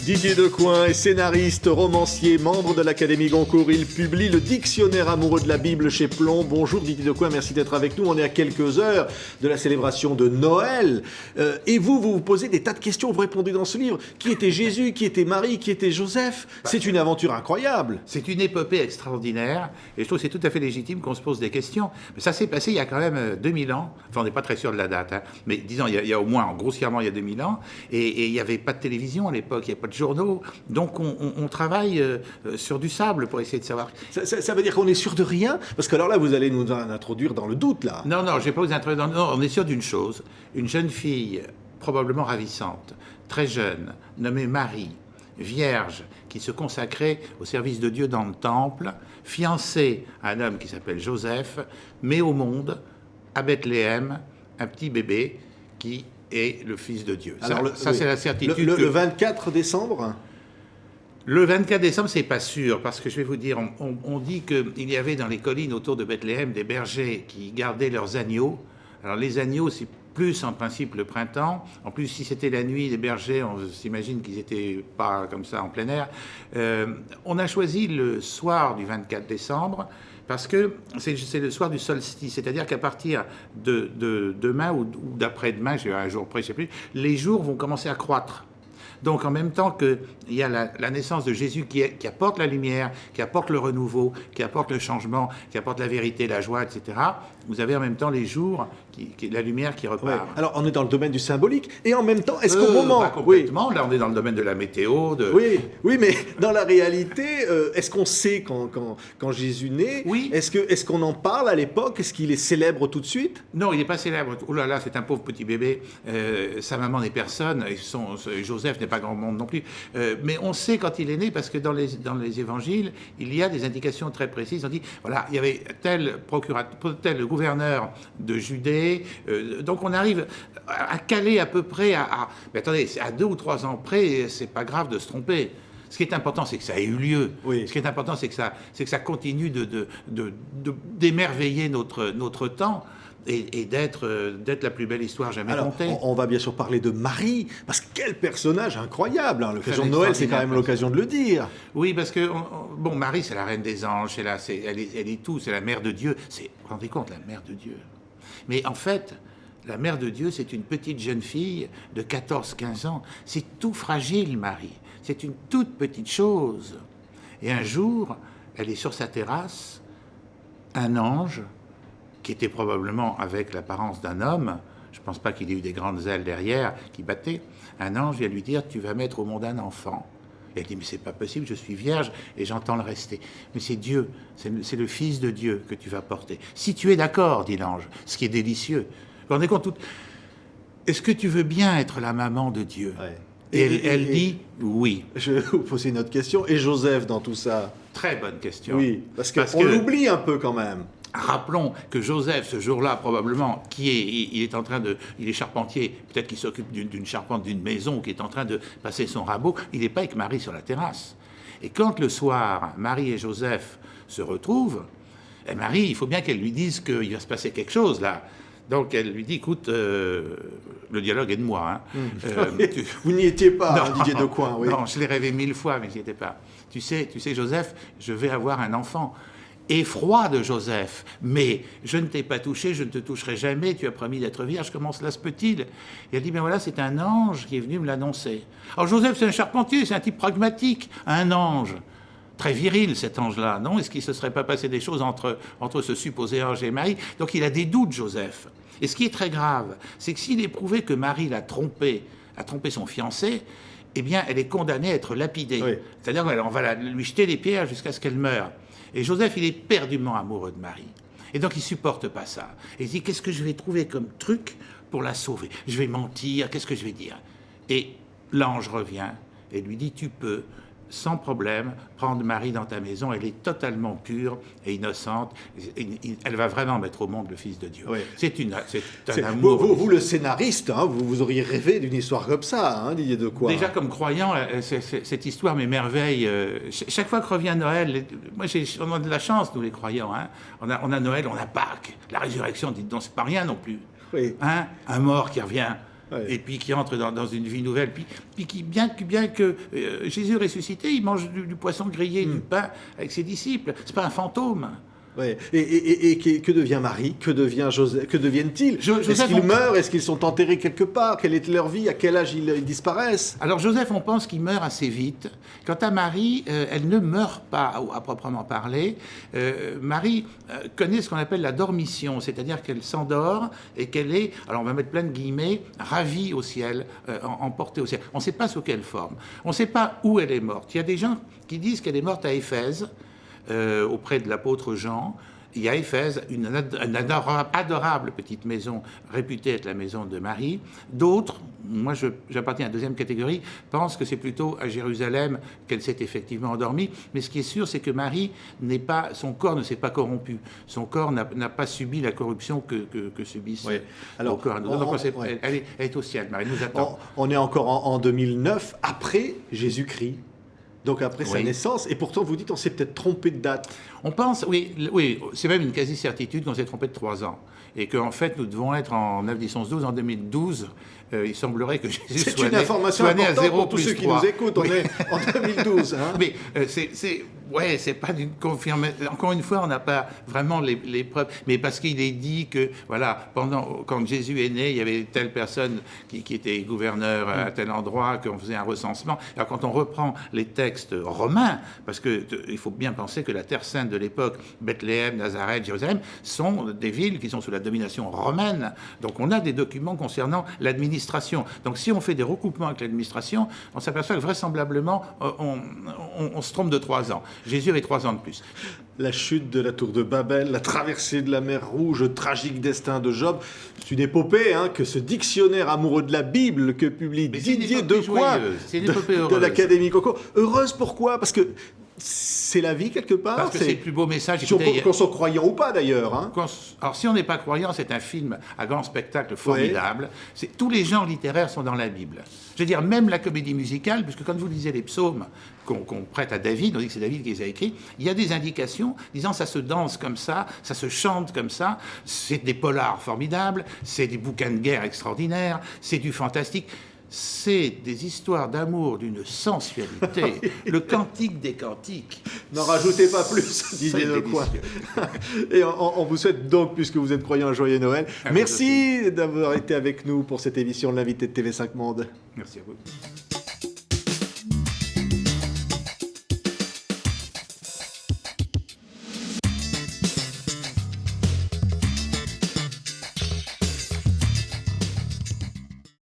Didier Decoing est scénariste, romancier, membre de l'Académie Goncourt. Il publie le Dictionnaire amoureux de la Bible chez Plomb. Bonjour Didier Decoing, merci d'être avec nous. On est à quelques heures de la célébration de Noël. Et vous posez des tas de questions, vous répondez dans ce livre. Qui était Jésus? Qui était Marie? Qui était Joseph? C'est une aventure incroyable. C'est une épopée extraordinaire. Et je trouve que c'est tout à fait légitime qu'on se pose des questions. Mais ça s'est passé il y a quand même 2000 ans. Enfin, on n'est pas très sûr de la date. Hein. Mais disons, il y a au moins, grossièrement, il y a 2000 ans. Et il n'y avait pas de télévision à l'époque. Il n'y avait pas de journaux, donc on travaille sur du sable pour essayer de savoir. Ça veut dire qu'on est sûr de rien? Parce que alors là, vous allez nous introduire dans le doute, là. Non, je ne vais pas vous introduire dans... Non, on est sûr d'une chose. Une jeune fille, probablement ravissante, très jeune, nommée Marie, vierge, qui se consacrait au service de Dieu dans le temple, fiancée à un homme qui s'appelle Joseph, met au monde, à Bethléem, un petit bébé qui est le Fils de Dieu. Alors ça c'est la certitude. Le 24 décembre? Le 24 décembre, c'est pas sûr, parce que je vais vous dire, on dit qu'il y avait dans les collines autour de Bethléem des bergers qui gardaient leurs agneaux. Alors les agneaux, c'est plus en principe le printemps. En plus, si c'était la nuit, les bergers, on s'imagine qu'ils n'étaient pas comme ça en plein air. On a choisi le soir du 24 décembre, parce que c'est le soir du solstice, c'est-à-dire qu'à partir de demain ou d'après-demain, j'ai un jour près, je ne sais plus, les jours vont commencer à croître. Donc en même temps qu'il y a la naissance de Jésus qui apporte la lumière, qui apporte le renouveau, qui apporte le changement, qui apporte la vérité, la joie, etc., vous avez en même temps les jours, la lumière qui repart. Ouais. Alors on est dans le domaine du symbolique, et en même temps, est-ce qu'au moment... Pas complètement, là on est dans le domaine de la météo. Oui, mais dans la réalité, est-ce qu'on sait quand Jésus naît? Oui. Est-ce qu'on en parle à l'époque? Est-ce qu'il est célèbre tout de suite? Non, il n'est pas célèbre. Oh là là, c'est un pauvre petit bébé. Sa maman n'est personne, et Joseph n'est pas grand monde non plus. Mais on sait quand il est né, parce que dans les évangiles, il y a des indications très précises. On dit, voilà, il y avait tel gouverneur de Judée. Donc on arrive à caler à peu près mais attendez, à 2 ou 3 ans près, c'est pas grave de se tromper. Ce qui est important, c'est que ça ait eu lieu. Oui. Ce qui est important, c'est que ça continue d'émerveiller notre temps. Et d'être la plus belle histoire jamais contée. On va bien sûr parler de Marie, parce que quel personnage incroyable, hein. L'occasion de Noël, c'est quand même l'occasion de le dire. Oui, parce que, Marie, c'est la reine des anges, elle est tout, c'est la mère de Dieu. Vous vous rendez compte, la mère de Dieu. Mais en fait, la mère de Dieu, c'est une petite jeune fille de 14-15 ans. C'est tout fragile, Marie. C'est une toute petite chose. Et un jour, elle est sur sa terrasse, un ange, qui était probablement avec l'apparence d'un homme, je ne pense pas qu'il ait eu des grandes ailes derrière, qui battaient, un ange vient lui dire « Tu vas mettre au monde un enfant ». Et elle dit « Mais c'est pas possible, je suis vierge et j'entends le rester. » « Mais c'est Dieu, c'est le Fils de Dieu que tu vas porter. Si tu es d'accord, dit l'ange, ce qui est délicieux. Vous vous rendez compte, est-ce que tu veux bien être la maman de Dieu? Ouais. Et elle dit oui. Je vais vous poser une autre question. Et Joseph dans tout ça? Très bonne question. Oui, parce qu'on l'oublie un peu quand même. Rappelons que Joseph, ce jour-là, probablement, il est charpentier, peut-être qu'il s'occupe d'une charpente d'une maison, qui est en train de passer son rabot, il n'est pas avec Marie sur la terrasse. Et quand le soir, Marie et Joseph se retrouvent, Marie, il faut bien qu'elle lui dise qu'il va se passer quelque chose, là. Donc elle lui dit, écoute, le dialogue est de moi. Hein. Vous n'y étiez pas, non, hein, Didier Decoing. Oui. Non, je l'ai rêvé 1000 fois, mais je n'y étais pas. Tu sais, Joseph, je vais avoir un enfant. Effroi de Joseph, mais je ne t'ai pas touché, je ne te toucherai jamais, tu as promis d'être vierge, comment cela se peut-il? Et elle dit, ben voilà, c'est un ange qui est venu me l'annoncer. Alors Joseph, c'est un charpentier, c'est un type pragmatique, un ange. Très viril, cet ange-là, non? Est-ce qu'il ne se serait pas passé des choses entre ce supposé ange et Marie? Donc il a des doutes, Joseph. Et ce qui est très grave, c'est que s'il est prouvé que Marie a trompé son fiancé, eh bien, elle est condamnée à être lapidée. Oui. C'est-à-dire qu'on va lui jeter les pierres jusqu'à ce qu'elle meure. Et Joseph, il est perdument amoureux de Marie. Et donc, il ne supporte pas ça. Et il dit, qu'est-ce que je vais trouver comme truc pour la sauver? Je vais mentir, qu'est-ce que je vais dire? Et l'ange revient et lui dit, tu peux, sans problème, prendre Marie dans ta maison. Elle est totalement pure et innocente. Elle va vraiment mettre au monde le Fils de Dieu. Oui. C'est un amour. Vous, le scénariste, hein, vous auriez rêvé d'une histoire comme ça, hein, Didier Decoing. Déjà, comme croyant, cette histoire m'émerveille. Chaque fois que revient Noël, on a de la chance, nous les croyants. Hein. On a Noël, on a Pâques, la résurrection, dites donc, c'est pas rien non plus. Oui. Hein, un mort qui revient. Ouais. et puis qui entre dans une vie nouvelle, puis qui, bien que Jésus ressuscité, il mange du poisson grillé, du pain avec ses disciples. C'est pas un fantôme. Ouais. Et que devient Marie? Que devient Joseph? Que deviennent-ils? Est-ce qu'ils meurent? Est-ce qu'ils sont enterrés quelque part? Quelle est leur vie? À quel âge ils disparaissent? Alors Joseph, on pense qu'il meurt assez vite. Quant à Marie, elle ne meurt pas à proprement parler. Marie connaît ce qu'on appelle la dormition, c'est-à-dire qu'elle s'endort et qu'elle est, alors on va mettre plein de guillemets, ravie au ciel, emportée au ciel. On ne sait pas sous quelle forme. On ne sait pas où elle est morte. Il y a des gens qui disent qu'elle est morte à Éphèse, auprès de l'apôtre Jean. Il y a Éphèse, une adorable petite maison réputée être la maison de Marie. D'autres, moi j'appartiens à la deuxième catégorie, pensent que c'est plutôt à Jérusalem qu'elle s'est effectivement endormie. Mais ce qui est sûr, c'est que Marie son corps ne s'est pas corrompu. Son corps n'a pas subi la corruption que subissent nos corps. Donc elle est au ciel, Marie nous attend. On est encore en 2009, après Jésus-Christ. Donc après sa naissance, et pourtant vous dites on s'est peut-être trompé de date. On pense, oui, c'est même une quasi-certitude qu'on s'est trompé de 3 ans. Et qu'en fait, nous devons être en 912, en 2012. Il semblerait que Jésus soit né, information soit né à importante 0 pour tous plus ceux qui 3. nous écoutent. On est en 2012. Hein. Mais c'est pas d'une confirmation. Encore une fois, on n'a pas vraiment les preuves. Mais parce qu'il est dit que, voilà, quand Jésus est né, il y avait telle personne qui était gouverneur à tel endroit, qu'on faisait un recensement. Alors quand on reprend les textes romains, parce qu'il faut bien penser que la Terre Sainte de l'époque, Bethléem, Nazareth, Jérusalem, sont des villes qui sont sous la domination romaine. Donc on a des documents concernant l'administration. Donc si on fait des recoupements avec l'administration, on s'aperçoit que vraisemblablement, on se trompe de 3 ans. Jésus avait 3 ans de plus. La chute de la tour de Babel, la traversée de la mer Rouge, le tragique destin de Job. C'est une épopée, que ce dictionnaire amoureux de la Bible que publie Didier Decoing de l'Académie Goncourt. Heureuse pourquoi? Parce que c'est la vie quelque part. Parce que c'est le plus beau message. Qu'on soit croyant ou pas d'ailleurs. Alors si on n'est pas croyant, c'est un film à grand spectacle formidable. Tous les genres littéraires sont dans la Bible. Je veux dire, même la comédie musicale, puisque quand vous lisez les psaumes qu'on prête à David, on dit que c'est David qui les a écrits, il y a des indications disant ça se danse comme ça se chante comme ça, c'est des polars formidables, c'est des bouquins de guerre extraordinaires, c'est du fantastique. C'est des histoires d'amour d'une sensualité, le cantique des cantiques. N'en rajoutez pas plus, Didier Decoing. Et on vous souhaite donc, puisque vous êtes croyant, un joyeux Noël. Merci d'avoir été avec nous pour cette émission de l'invité de TV5 Monde. Merci à vous.